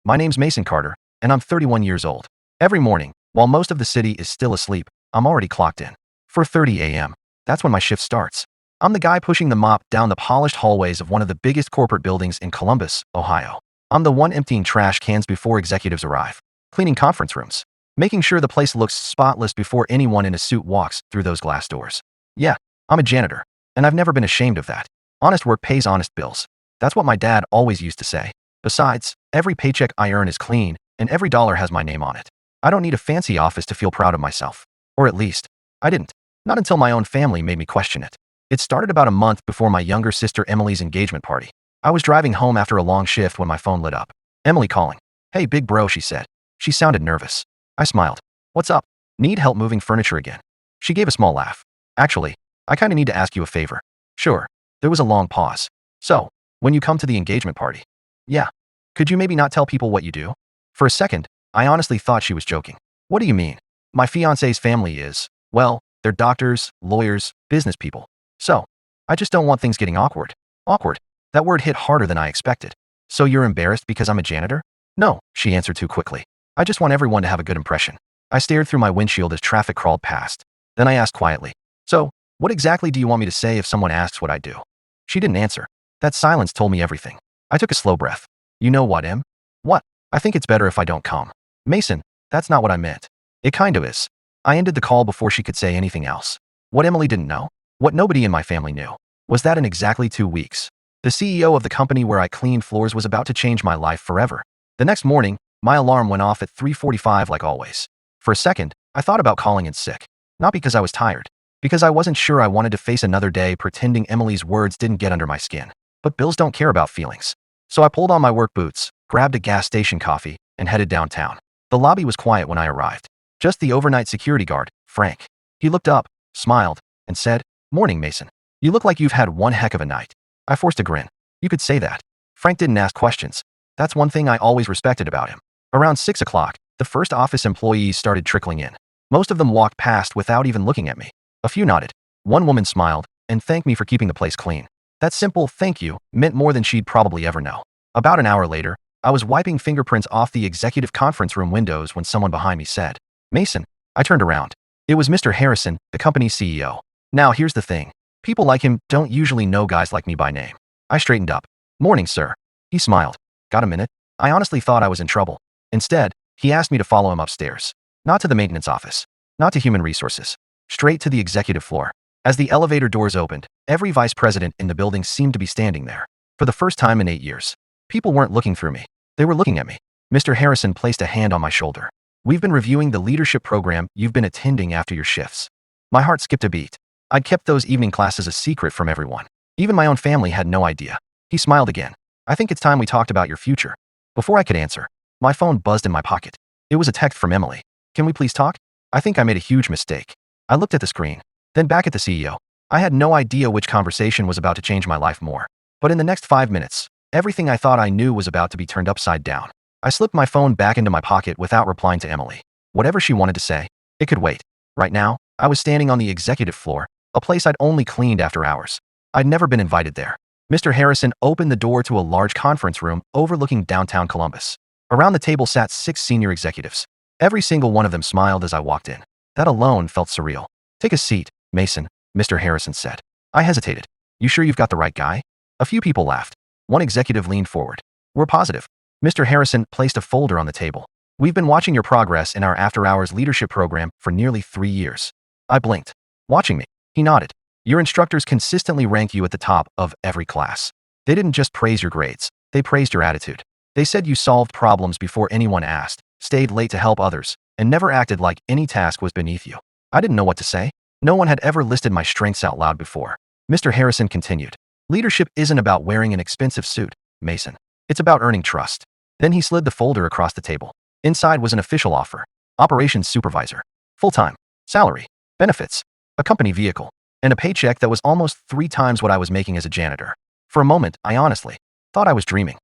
My name's Mason Carter, and I'm 31 years old. Every morning, while most of the city is still asleep, I'm already clocked in. 4:30 a.m. That's when my shift starts. I'm the guy pushing the mop down the polished hallways of one of the biggest corporate buildings in Columbus, Ohio. I'm the one emptying trash cans before executives arrive, cleaning conference rooms, making sure the place looks spotless before anyone in a suit walks through those glass doors. Yeah, I'm a janitor, and I've never been ashamed of that. Honest work pays honest bills. That's what my dad always used to say. Besides, every paycheck I earn is clean, and every dollar has my name on it. I don't need a fancy office to feel proud of myself. Or at least, I didn't. Not until my own family made me question it. It started about a month before my younger sister Emily's engagement party. I was driving home after a long shift when my phone lit up. Emily calling. "Hey, big bro," she said. She sounded nervous. I smiled. "What's up? Need help moving furniture again?" She gave a small laugh. "Actually, I kinda need to ask you a favor." "Sure." There was a long pause. "So, when you come to the engagement party?" "Yeah. Could you maybe not tell people what you do?" For a second, I honestly thought she was joking. "What do you mean?" "My fiance's family is, well, they're doctors, lawyers, business people. So, I just don't want things getting awkward." Awkward. That word hit harder than I expected. "So you're embarrassed because I'm a janitor?" "No," she answered too quickly. "I just want everyone to have a good impression." I stared through my windshield as traffic crawled past. Then I asked quietly, "So, what exactly do you want me to say if someone asks what I do?" She didn't answer. That silence told me everything. I took a slow breath. "You know what, Em?" "What?" "I think it's better if I don't come." "Mason, that's not what I meant." "It kind of is." I ended the call before she could say anything else. What Emily didn't know, what nobody in my family knew, was that in exactly 2 weeks, the CEO of the company where I cleaned floors was about to change my life forever. The next morning, my alarm went off at 3:45 like always. For a second, I thought about calling in sick. Not because I was tired, because I wasn't sure I wanted to face another day pretending Emily's words didn't get under my skin. But bills don't care about feelings. So I pulled on my work boots, grabbed a gas station coffee, and headed downtown. The lobby was quiet when I arrived. Just the overnight security guard, Frank. He looked up, smiled, and said, "Morning, Mason. You look like you've had one heck of a night." I forced a grin. You could say that. Frank didn't ask questions. That's one thing I always respected about him. Around 6 o'clock, the first office employees started trickling in. Most of them walked past without even looking at me. A few nodded. One woman smiled and thanked me for keeping the place clean. That simple thank you meant more than she'd probably ever know. About an hour later, I was wiping fingerprints off the executive conference room windows when someone behind me said, "Mason." I turned around. It was Mr. Harrison, the company's CEO. Now here's the thing. People like him don't usually know guys like me by name. I straightened up. "Morning, sir." He smiled. "Got a minute?" I honestly thought I was in trouble. Instead, he asked me to follow him upstairs. Not to the maintenance office. Not to human resources. Straight to the executive floor. As the elevator doors opened, every vice president in the building seemed to be standing there. For the first time in 8 years. People weren't looking through me. They were looking at me. Mr. Harrison placed a hand on my shoulder. "We've been reviewing the leadership program you've been attending after your shifts." My heart skipped a beat. I'd kept those evening classes a secret from everyone. Even my own family had no idea. He smiled again. "I think it's time we talked about your future." Before I could answer, my phone buzzed in my pocket. It was a text from Emily. "Can we please talk? I think I made a huge mistake." I looked at the screen, then back at the CEO. I had no idea which conversation was about to change my life more. But in the next 5 minutes, everything I thought I knew was about to be turned upside down. I slipped my phone back into my pocket without replying to Emily. Whatever she wanted to say, it could wait. Right now, I was standing on the executive floor, a place I'd only cleaned after hours. I'd never been invited there. Mr. Harrison opened the door to a large conference room overlooking downtown Columbus. Around the table sat 6 senior executives. Every single one of them smiled as I walked in. That alone felt surreal. "Take a seat, Mason," Mr. Harrison said. I hesitated. "You sure you've got the right guy?" A few people laughed. One executive leaned forward. "We're positive." Mr. Harrison placed a folder on the table. "We've been watching your progress in our after-hours leadership program for nearly 3 years." I blinked. "Watching me?" He nodded. "Your instructors consistently rank you at the top of every class. They didn't just praise your grades. They praised your attitude. They said you solved problems before anyone asked, stayed late to help others, and never acted like any task was beneath you." I didn't know what to say. No one had ever listed my strengths out loud before. Mr. Harrison continued. "Leadership isn't about wearing an expensive suit, Mason. It's about earning trust." Then he slid the folder across the table. Inside was an official offer. Operations supervisor. Full-time. Salary. Benefits. A company vehicle. And a paycheck that was almost 3 times what I was making as a janitor. For a moment, I honestly thought I was dreaming.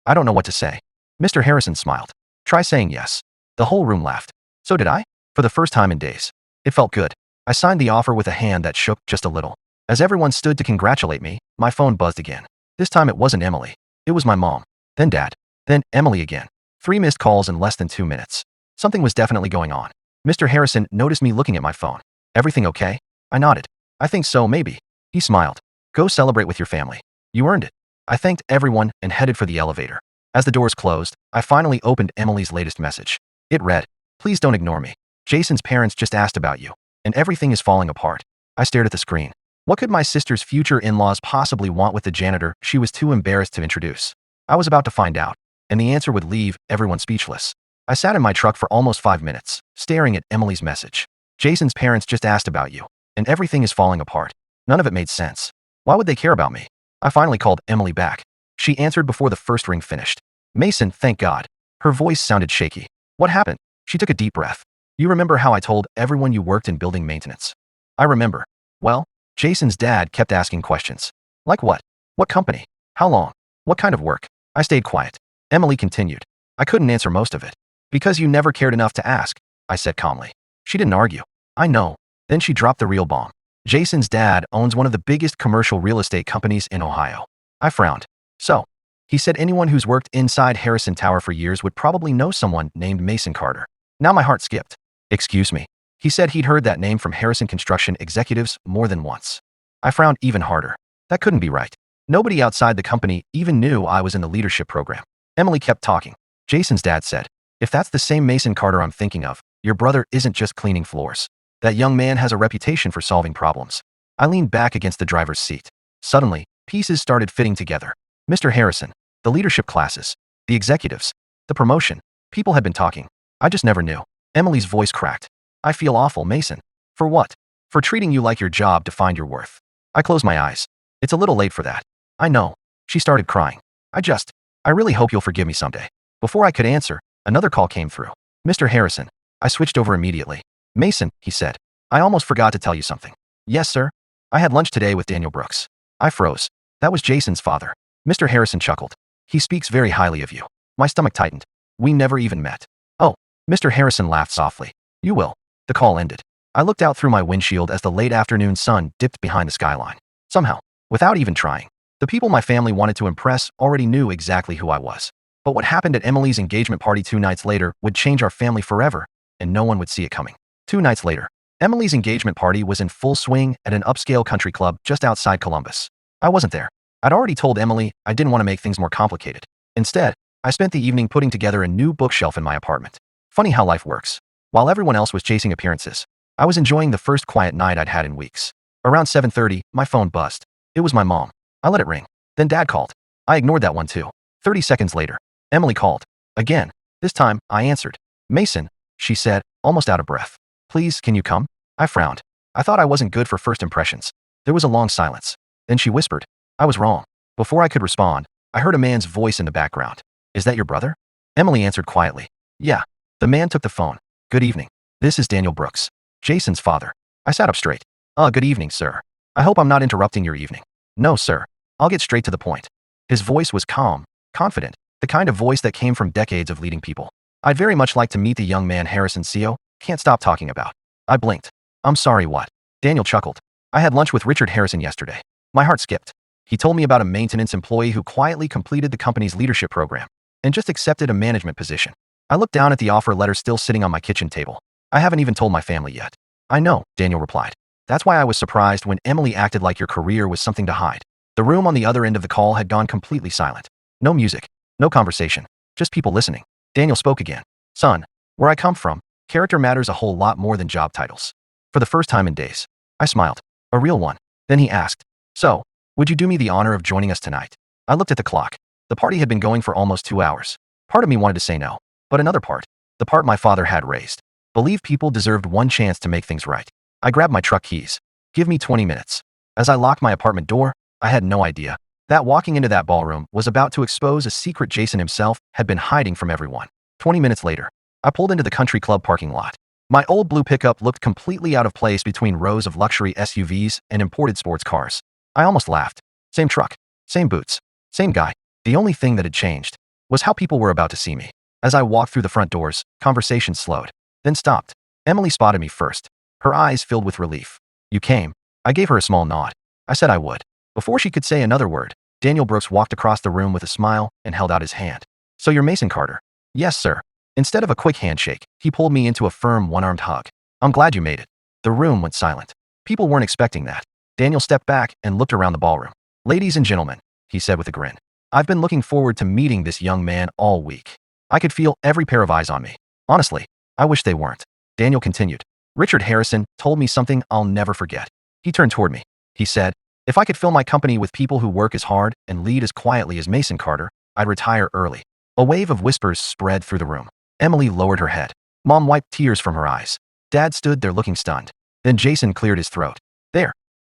I don't know what to say. Mr. Harrison smiled. "Try saying yes." The whole room laughed. So did I. For the first time in days. It felt good. I signed the offer with a hand that shook just a little. As everyone stood to congratulate me, my phone buzzed again. This time it wasn't Emily. It was my mom. Then Dad. Then Emily again. 3 missed calls in less than 2 minutes. Something was definitely going on. Mr. Harrison noticed me looking at my phone. Everything okay? I nodded. I think so, maybe. He smiled. Go celebrate with your family. You earned it. I thanked everyone and headed for the elevator. As the doors closed, I finally opened Emily's latest message. It read, "Please don't ignore me. Jason's parents just asked about you, and everything is falling apart." I stared at the screen. What could my sister's future in-laws possibly want with the janitor she was too embarrassed to introduce? I was about to find out, and the answer would leave everyone speechless. I sat in my truck for almost 5 minutes, staring at Emily's message. Jason's parents just asked about you, and everything is falling apart. None of it made sense. Why would they care about me? I finally called Emily back. She answered before the first ring finished. Mason, thank God. Her voice sounded shaky. What happened? She took a deep breath. You remember how I told everyone you worked in building maintenance? I remember. Well, Jason's dad kept asking questions. Like what? What company? How long? What kind of work? I stayed quiet. Emily continued. I couldn't answer most of it. Because you never cared enough to ask, I said calmly. She didn't argue. I know. Then she dropped the real bomb. Jason's dad owns one of the biggest commercial real estate companies in Ohio. I frowned. So, he said anyone who's worked inside Harrison Tower for years would probably know someone named Mason Carter. Now my heart skipped. Excuse me. He said he'd heard that name from Harrison construction executives more than once. I frowned even harder. That couldn't be right. Nobody outside the company even knew I was in the leadership program. Emily kept talking. Jason's dad said, if that's the same Mason Carter I'm thinking of, your brother isn't just cleaning floors. That young man has a reputation for solving problems. I leaned back against the driver's seat. Suddenly, pieces started fitting together. Mr. Harrison, the leadership classes, the executives, the promotion. People had been talking. I just never knew. Emily's voice cracked. I feel awful, Mason. For what? For treating you like your job defined your worth. I closed my eyes. It's a little late for that. I know. She started crying. I really hope you'll forgive me someday. Before I could answer, another call came through. Mr. Harrison. I switched over immediately. Mason, he said. I almost forgot to tell you something. Yes, sir. I had lunch today with Daniel Brooks. I froze. That was Jason's father. Mr. Harrison chuckled. He speaks very highly of you. My stomach tightened. We never even met. Oh, Mr. Harrison laughed softly. You will. The call ended. I looked out through my windshield as the late afternoon sun dipped behind the skyline. Somehow, without even trying, the people my family wanted to impress already knew exactly who I was. But what happened at Emily's engagement party 2 nights later would change our family forever, and no one would see it coming. 2 nights later, Emily's engagement party was in full swing at an upscale country club just outside Columbus. I wasn't there. I'd already told Emily I didn't want to make things more complicated. Instead, I spent the evening putting together a new bookshelf in my apartment. Funny how life works. While everyone else was chasing appearances, I was enjoying the first quiet night I'd had in weeks. Around 7:30, my phone buzzed. It was my mom. I let it ring. Then Dad called. I ignored that one too. 30 seconds later, Emily called. Again. This time, I answered. Mason, she said, almost out of breath. Please, can you come? I frowned. I thought I wasn't good for first impressions. There was a long silence. Then she whispered. I was wrong. Before I could respond, I heard a man's voice in the background. Is that your brother? Emily answered quietly. Yeah. The man took the phone. Good evening. This is Daniel Brooks, Jason's father. I sat up straight. Good evening, sir. I hope I'm not interrupting your evening. No, sir. I'll get straight to the point. His voice was calm, confident, the kind of voice that came from decades of leading people. I'd very much like to meet the young man Harrison CO. Can't stop talking about. I blinked. I'm sorry, what? Daniel chuckled. I had lunch with Richard Harrison yesterday. My heart skipped. He told me about a maintenance employee who quietly completed the company's leadership program and just accepted a management position. I looked down at the offer letter still sitting on my kitchen table. I haven't even told my family yet. I know, Daniel replied. That's why I was surprised when Emily acted like your career was something to hide. The room on the other end of the call had gone completely silent. No music, no conversation, just people listening. Daniel spoke again. Son, where I come from, character matters a whole lot more than job titles. For the first time in days, I smiled. A real one. Then he asked, so, would you do me the honor of joining us tonight? I looked at the clock. The party had been going for almost 2 hours. Part of me wanted to say no, but another part, the part my father had raised, believed people deserved one chance to make things right. I grabbed my truck keys. Give me 20 minutes. As I locked my apartment door, I had no idea that walking into that ballroom was about to expose a secret Jason himself had been hiding from everyone. 20 minutes later, I pulled into the country club parking lot. My old blue pickup looked completely out of place between rows of luxury SUVs and imported sports cars. I almost laughed. Same truck, same boots, same guy. The only thing that had changed was how people were about to see me. As I walked through the front doors, conversation slowed, then stopped. Emily spotted me first. Her eyes filled with relief. You came. I gave her a small nod. I said I would. Before she could say another word, Daniel Brooks walked across the room with a smile and held out his hand. So you're Mason Carter. Yes, sir. Instead of a quick handshake, he pulled me into a firm one-armed hug. I'm glad you made it. The room went silent. People weren't expecting that. Daniel stepped back and looked around the ballroom. Ladies and gentlemen, he said with a grin. I've been looking forward to meeting this young man all week. I could feel every pair of eyes on me. Honestly, I wish they weren't. Daniel continued. Richard Harrison told me something I'll never forget. He turned toward me. He said, if I could fill my company with people who work as hard and lead as quietly as Mason Carter, I'd retire early. A wave of whispers spread through the room. Emily lowered her head. Mom wiped tears from her eyes. Dad stood there looking stunned. Then Jason cleared his throat.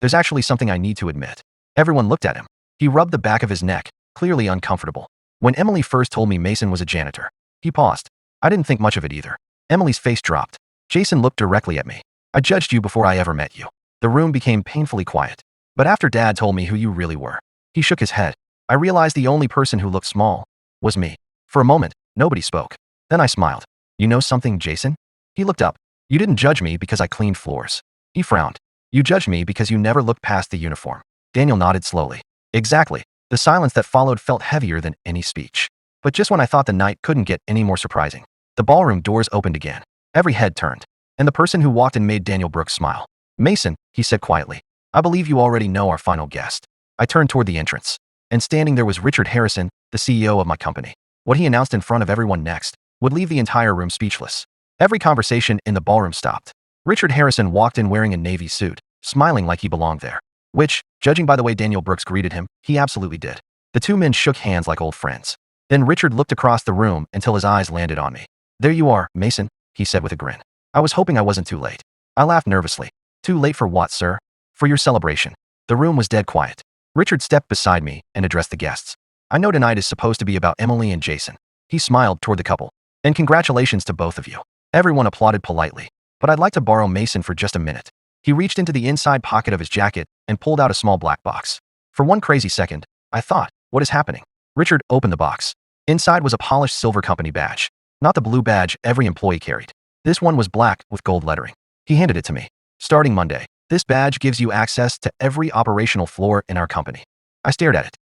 There's actually something I need to admit. Everyone looked at him. He rubbed the back of his neck, clearly uncomfortable. When Emily first told me Mason was a janitor, he paused. I didn't think much of it either. Emily's face dropped. Jason looked directly at me. I judged you before I ever met you. The room became painfully quiet. But after Dad told me who you really were, he shook his head. I realized the only person who looked small was me. For a moment, nobody spoke. Then I smiled. You know something, Jason? He looked up. You didn't judge me because I cleaned floors. He frowned. You judged me because you never looked past the uniform. Daniel nodded slowly. Exactly. The silence that followed felt heavier than any speech. But just when I thought the night couldn't get any more surprising, the ballroom doors opened again. Every head turned. And the person who walked in made Daniel Brooks smile. Mason, he said quietly. I believe you already know our final guest. I turned toward the entrance. And standing there was Richard Harrison, the CEO of my company. What he announced in front of everyone next would leave the entire room speechless. Every conversation in the ballroom stopped. Richard Harrison walked in wearing a navy suit, smiling like he belonged there. Which, judging by the way Daniel Brooks greeted him, he absolutely did. The two men shook hands like old friends. Then Richard looked across the room until his eyes landed on me. There you are, Mason, he said with a grin. I was hoping I wasn't too late. I laughed nervously. Too late for what, sir? For your celebration. The room was dead quiet. Richard stepped beside me and addressed the guests. I know tonight is supposed to be about Emily and Jason. He smiled toward the couple. And congratulations to both of you. Everyone applauded politely. But I'd like to borrow Mason for just a minute. He reached into the inside pocket of his jacket and pulled out a small black box. For one crazy second, I thought, what is happening? Richard opened the box. Inside was a polished silver company badge. Not the blue badge every employee carried. This one was black with gold lettering. He handed it to me. Starting Monday, this badge gives you access to every operational floor in our company. I stared at it.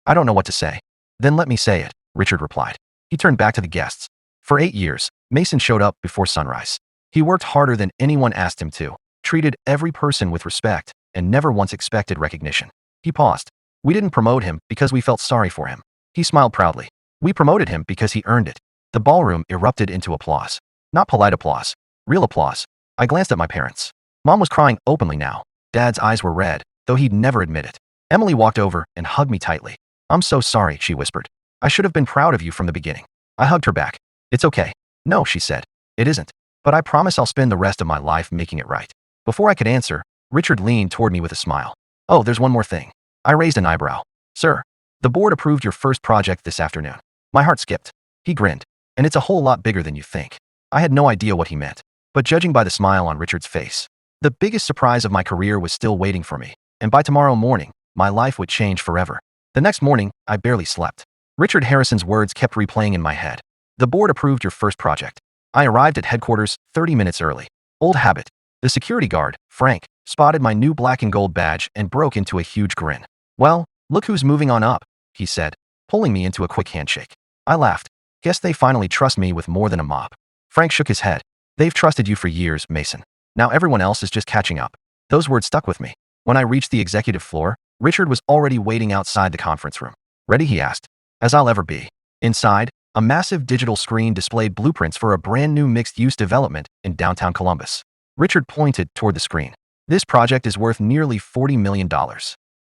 I don't know what to say. Then let me say it, Richard replied. He turned back to the guests. For 8 years, Mason showed up before sunrise. He worked harder than anyone asked him to, treated every person with respect, and never once expected recognition. He paused. We didn't promote him because we felt sorry for him. He smiled proudly. We promoted him because he earned it. The ballroom erupted into applause. Not polite applause. Real applause. I glanced at my parents. Mom was crying openly now. Dad's eyes were red, though he'd never admit it. Emily walked over and hugged me tightly. I'm so sorry, she whispered. I should have been proud of you from the beginning. I hugged her back. It's okay. No, she said. It isn't. But I promise I'll spend the rest of my life making it right. Before I could answer, Richard leaned toward me with a smile. Oh, there's one more thing. I raised an eyebrow. Sir, the board approved your first project this afternoon. My heart skipped. He grinned. And it's a whole lot bigger than you think. I had no idea what he meant. But judging by the smile on Richard's face, the biggest surprise of my career was still waiting for me. And by tomorrow morning, my life would change forever. The next morning, I barely slept. Richard Harrison's words kept replaying in my head. The board approved your first project. I arrived at headquarters 30 minutes early. Old habit. The security guard, Frank, spotted my new black and gold badge and broke into a huge grin. Well, look who's moving on up, he said, pulling me into a quick handshake. I laughed. Guess they finally trust me with more than a mop. Frank shook his head. They've trusted you for years, Mason. Now everyone else is just catching up. Those words stuck with me. When I reached the executive floor, Richard was already waiting outside the conference room. Ready, he asked. As I'll ever be. Inside, a massive digital screen displayed blueprints for a brand new mixed-use development in downtown Columbus. Richard pointed toward the screen. This project is worth nearly $40 million.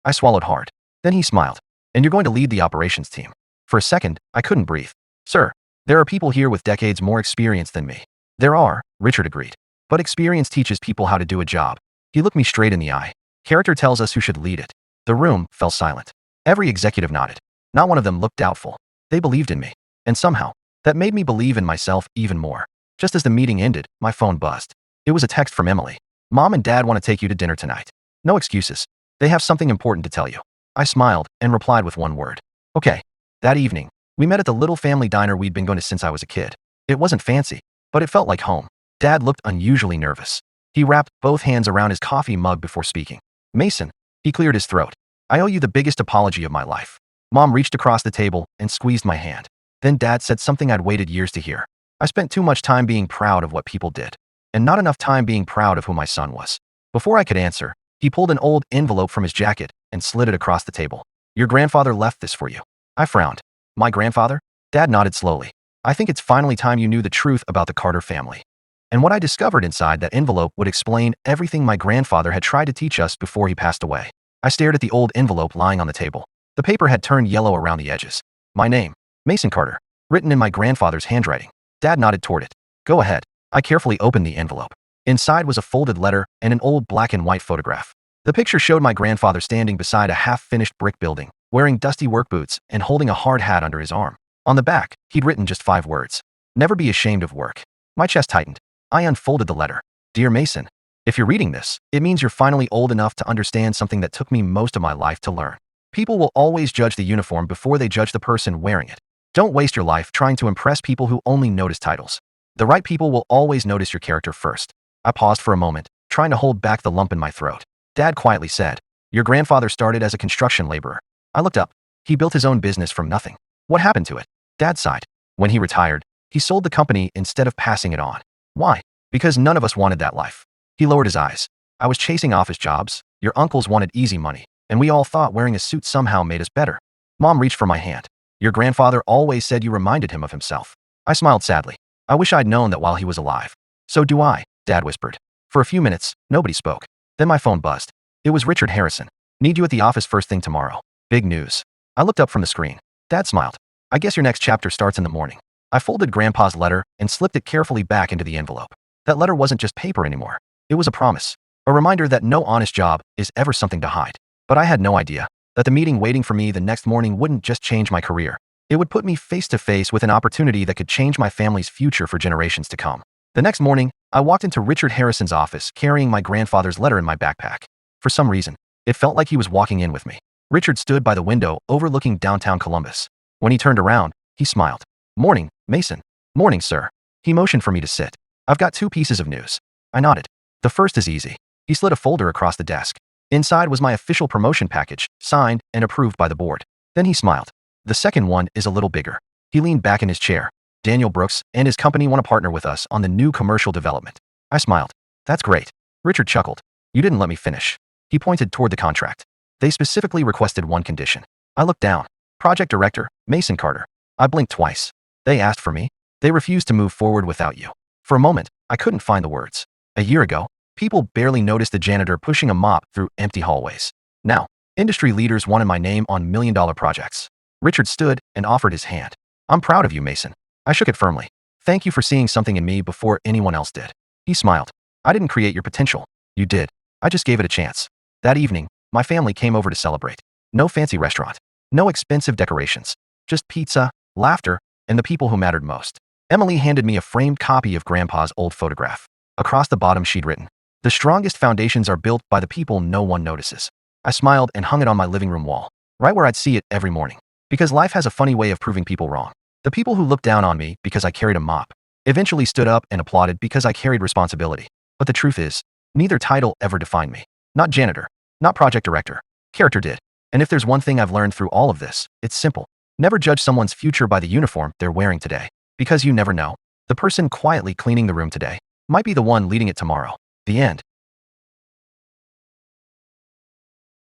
I swallowed hard. Then he smiled. And you're going to lead the operations team. For a second, I couldn't breathe. Sir, there are people here with decades more experience than me. There are, Richard agreed. But experience teaches people how to do a job. He looked me straight in the eye. Character tells us who should lead it. The room fell silent. Every executive nodded. Not one of them looked doubtful. They believed in me. And somehow, that made me believe in myself even more. Just as the meeting ended, my phone buzzed. It was a text from Emily. Mom and Dad want to take you to dinner tonight. No excuses. They have something important to tell you. I smiled and replied with one word. Okay. That evening, we met at the little family diner we'd been going to since I was a kid. It wasn't fancy, but it felt like home. Dad looked unusually nervous. He wrapped both hands around his coffee mug before speaking. Mason, he cleared his throat. I owe you the biggest apology of my life. Mom reached across the table and squeezed my hand. Then Dad said something I'd waited years to hear. I spent too much time being proud of what people did, and not enough time being proud of who my son was. Before I could answer, he pulled an old envelope from his jacket and slid it across the table. Your grandfather left this for you. I frowned. My grandfather? Dad nodded slowly. I think it's finally time you knew the truth about the Carter family. And what I discovered inside that envelope would explain everything my grandfather had tried to teach us before he passed away. I stared at the old envelope lying on the table. The paper had turned yellow around the edges. My name, Mason Carter, written in my grandfather's handwriting. Dad nodded toward it. Go ahead. I carefully opened the envelope. Inside was a folded letter and an old black and white photograph. The picture showed my grandfather standing beside a half-finished brick building, wearing dusty work boots and holding a hard hat under his arm. On the back, he'd written just 5 words. Never be ashamed of work. My chest tightened. I unfolded the letter. Dear Mason, if you're reading this, it means you're finally old enough to understand something that took me most of my life to learn. People will always judge the uniform before they judge the person wearing it. Don't waste your life trying to impress people who only notice titles. The right people will always notice your character first. I paused for a moment, trying to hold back the lump in my throat. Dad quietly said, your grandfather started as a construction laborer. I looked up. He built his own business from nothing. What happened to it? Dad sighed. When he retired, he sold the company instead of passing it on. Why? Because none of us wanted that life. He lowered his eyes. I was chasing office jobs. Your uncles wanted easy money, and we all thought wearing a suit somehow made us better. Mom reached for my hand. Your grandfather always said you reminded him of himself. I smiled sadly. I wish I'd known that while he was alive. So do I, Dad whispered. For a few minutes, nobody spoke. Then my phone buzzed. It was Richard Harrison. Need you at the office first thing tomorrow. Big news. I looked up from the screen. Dad smiled. I guess your next chapter starts in the morning. I folded Grandpa's letter and slipped it carefully back into the envelope. That letter wasn't just paper anymore. It was a promise. A reminder that no honest job is ever something to hide. But I had no idea that the meeting waiting for me the next morning wouldn't just change my career. It would put me face to face with an opportunity that could change my family's future for generations to come. The next morning, I walked into Richard Harrison's office carrying my grandfather's letter in my backpack. For some reason, it felt like he was walking in with me. Richard stood by the window overlooking downtown Columbus. When he turned around, he smiled. Morning, Mason. Morning, sir. He motioned for me to sit. I've got 2 pieces of news. I nodded. The first is easy. He slid a folder across the desk. Inside was my official promotion package, signed and approved by the board. Then he smiled. The second one is a little bigger. He leaned back in his chair. Daniel Brooks and his company want to partner with us on the new commercial development. I smiled. That's great. Richard chuckled. You didn't let me finish. He pointed toward the contract. They specifically requested one condition. I looked down. Project Director, Mason Carter. I blinked twice. They asked for me. They refused to move forward without you. For a moment, I couldn't find the words. A year ago, people barely noticed the janitor pushing a mop through empty hallways. Now, industry leaders wanted my name on million-dollar projects. Richard stood and offered his hand. I'm proud of you, Mason. I shook it firmly. Thank you for seeing something in me before anyone else did. He smiled. I didn't create your potential. You did. I just gave it a chance. That evening, my family came over to celebrate. No fancy restaurant. No expensive decorations. Just pizza, laughter, and the people who mattered most. Emily handed me a framed copy of Grandpa's old photograph. Across the bottom she'd written, the strongest foundations are built by the people no one notices. I smiled and hung it on my living room wall, right where I'd see it every morning. Because life has a funny way of proving people wrong. The people who looked down on me because I carried a mop eventually stood up and applauded because I carried responsibility. But the truth is, neither title ever defined me. Not janitor, not project director. Character did. And if there's one thing I've learned through all of this, it's simple. Never judge someone's future by the uniform they're wearing today. Because you never know. The person quietly cleaning the room today might be the one leading it tomorrow. The end.